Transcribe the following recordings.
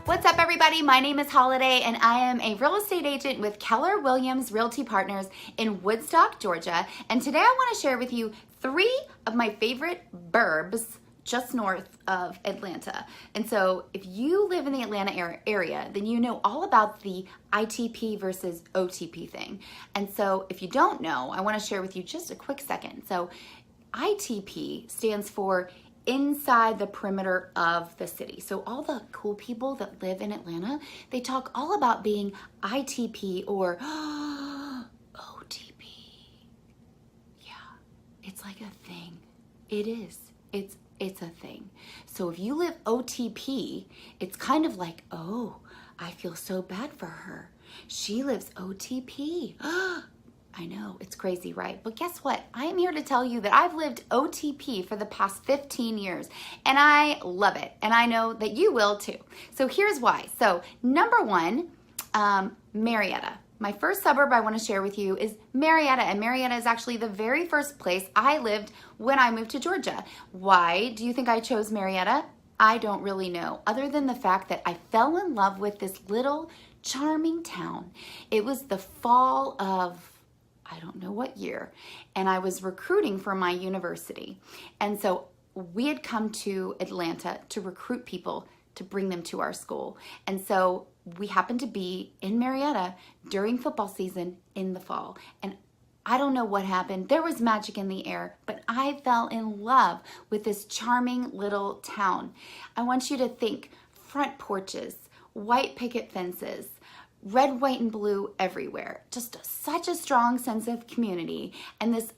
What's up, everybody? My name is Holiday, and I am a real estate agent with Keller Williams Realty Partners in Woodstock, Georgia. And today I want to share with you 3 of my favorite burbs just north of Atlanta. And so if you live in the Atlanta area, then you know all about the ITP versus OTP thing. And so if you don't know, I want to share with you just a quick second. So ITP stands for inside the perimeter of the city. So all the cool people that live in Atlanta, they talk all about being ITP or OTP. Yeah, it's like a thing. It is. It's a thing. So if you live OTP, it's kind of like, oh, I feel so bad for her. She lives OTP. I know, it's crazy, right? But guess what? I am here to tell you that I've lived OTP for the past 15 years, and I love it, and I know that you will too. So here's why. So number 1, Marietta. My first suburb I want to share with you is Marietta, and Marietta is actually the very first place I lived when I moved to Georgia. Why do you think I chose Marietta? I don't really know, other than the fact that I fell in love with this little charming town. It was the fall of I don't know what year, and I was recruiting for my university. And so we had come to Atlanta to recruit people to bring them to our school. And so we happened to be in Marietta during football season in the fall. And I don't know what happened. There was magic in the air, but I fell in love with this charming little town. I want you to think front porches, white picket fences, red, white, and blue everywhere. Just such a strong sense of community, and this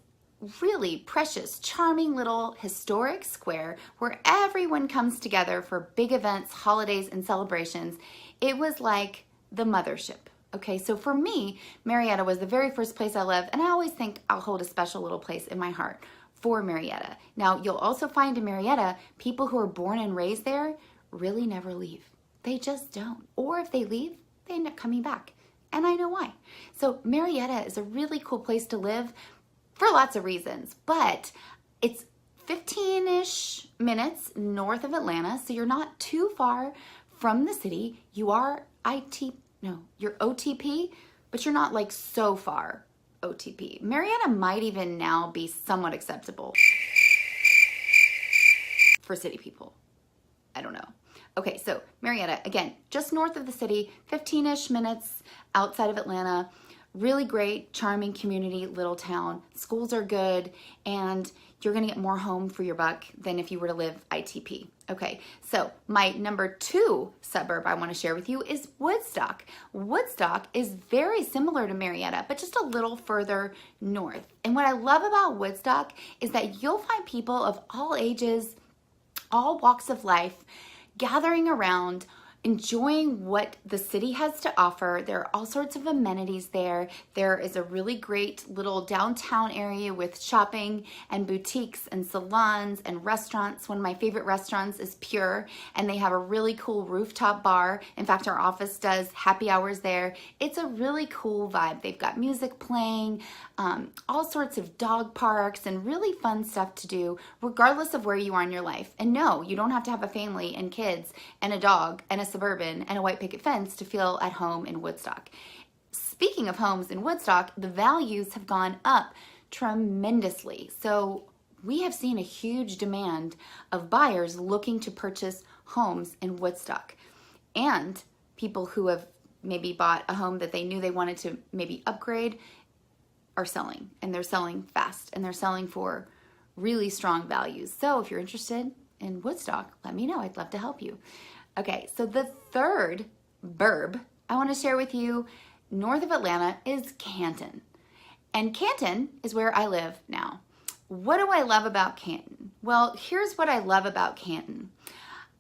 really precious, charming little historic square where everyone comes together for big events, holidays, and celebrations. It was like the mothership. Okay, so for me, Marietta was the very first place I lived, and I always think I'll hold a special little place in my heart for Marietta. Now, you'll also find in Marietta, people who are born and raised there really never leave. They just don't. Or if they leave, they end up coming back. And I know why. So Marietta is a really cool place to live for lots of reasons, but it's 15-ish minutes north of Atlanta, so you're not too far from the city. You are you're OTP, but you're not like so far OTP. Marietta might even now be somewhat acceptable for city people. I don't know. Okay, so Marietta, again, just north of the city, 15-ish minutes outside of Atlanta. Really great, charming community, little town. Schools are good, and you're gonna get more home for your buck than if you were to live ITP. Okay, so my number 2 suburb I wanna share with you is Woodstock. Woodstock is very similar to Marietta, but just a little further north. And what I love about Woodstock is that you'll find people of all ages, all walks of life, gathering around, enjoying what the city has to offer. There are all sorts of amenities there. There is a really great little downtown area with shopping and boutiques and salons and restaurants. One of my favorite restaurants is Pure, and they have a really cool rooftop bar. In fact, our office does happy hours there. It's a really cool vibe. They've got music playing, all sorts of dog parks, and really fun stuff to do regardless of where you are in your life. And no, you don't have to have a family and kids and a dog and a suburban and a white picket fence to feel at home in Woodstock. Speaking of homes in Woodstock, the values have gone up tremendously. So we have seen a huge demand of buyers looking to purchase homes in Woodstock. And people who have maybe bought a home that they knew they wanted to maybe upgrade are selling, and they're selling fast, and they're selling for really strong values. So if you're interested in Woodstock, let me know. I'd love to help you. Okay, so the third burb I want to share with you north of Atlanta is Canton. And Canton is where I live now. What do I love about Canton? Well, here's what I love about Canton.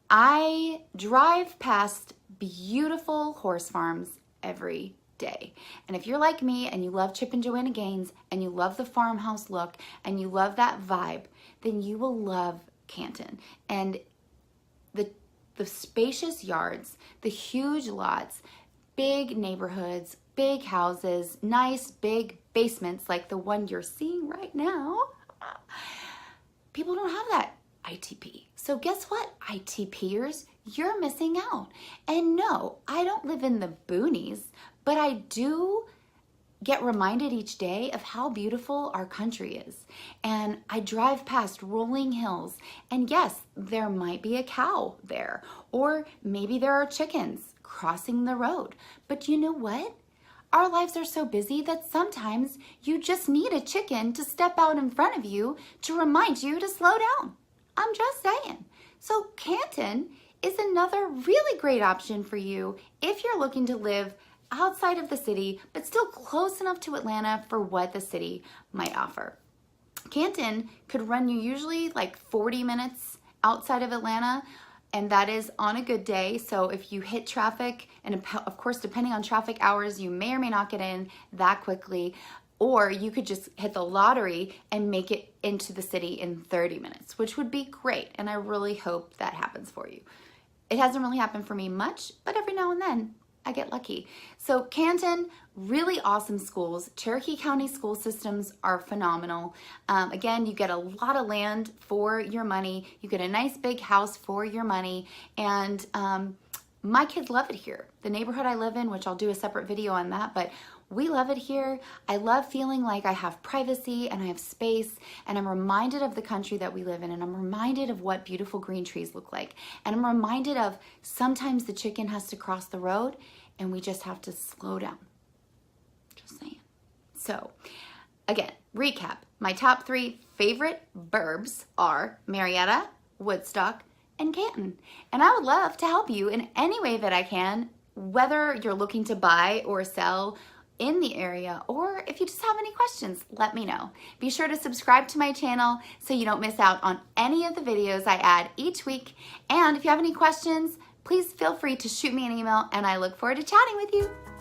I drive past beautiful horse farms every day. And if you're like me and you love Chip and Joanna Gaines and you love the farmhouse look and you love that vibe, then you will love Canton. And the spacious yards, the huge lots, big neighborhoods, big houses, nice big basements like the one you're seeing right now. People don't have that ITP. So guess what, ITPers? you're missing out. And no, I don't live in the boonies, but I do get reminded each day of how beautiful our country is. And I drive past rolling hills, and yes, there might be a cow there, or maybe there are chickens crossing the road. But you know what? Our lives are so busy that sometimes you just need a chicken to step out in front of you to remind you to slow down. I'm just saying. So Canton is another really great option for you if you're looking to live outside of the city, but still close enough to Atlanta for what the city might offer. Canton could run you usually like 40 minutes outside of Atlanta, and that is on a good day. So if you hit traffic, and of course, depending on traffic hours, you may or may not get in that quickly, or you could just hit the lottery and make it into the city in 30 minutes, which would be great. And I really hope that happens for you. It hasn't really happened for me much, but every now and then I get lucky. So Canton, really awesome schools. Cherokee County school systems are phenomenal. Again, you get a lot of land for your money. You get a nice big house for your money. And my kids love it here. The neighborhood I live in, which I'll do a separate video on that, but we love it here. I love feeling like I have privacy and I have space, and I'm reminded of the country that we live in, and I'm reminded of what beautiful green trees look like. And I'm reminded of sometimes the chicken has to cross the road and we just have to slow down. Just saying. So again, recap. My top 3 favorite burbs are Marietta, Woodstock, and Canton. And I would love to help you in any way that I can, whether you're looking to buy or sell in the area, or if you just have any questions, let me know. Be sure to subscribe to my channel so you don't miss out on any of the videos I add each week. And if you have any questions, please feel free to shoot me an email, and I look forward to chatting with you.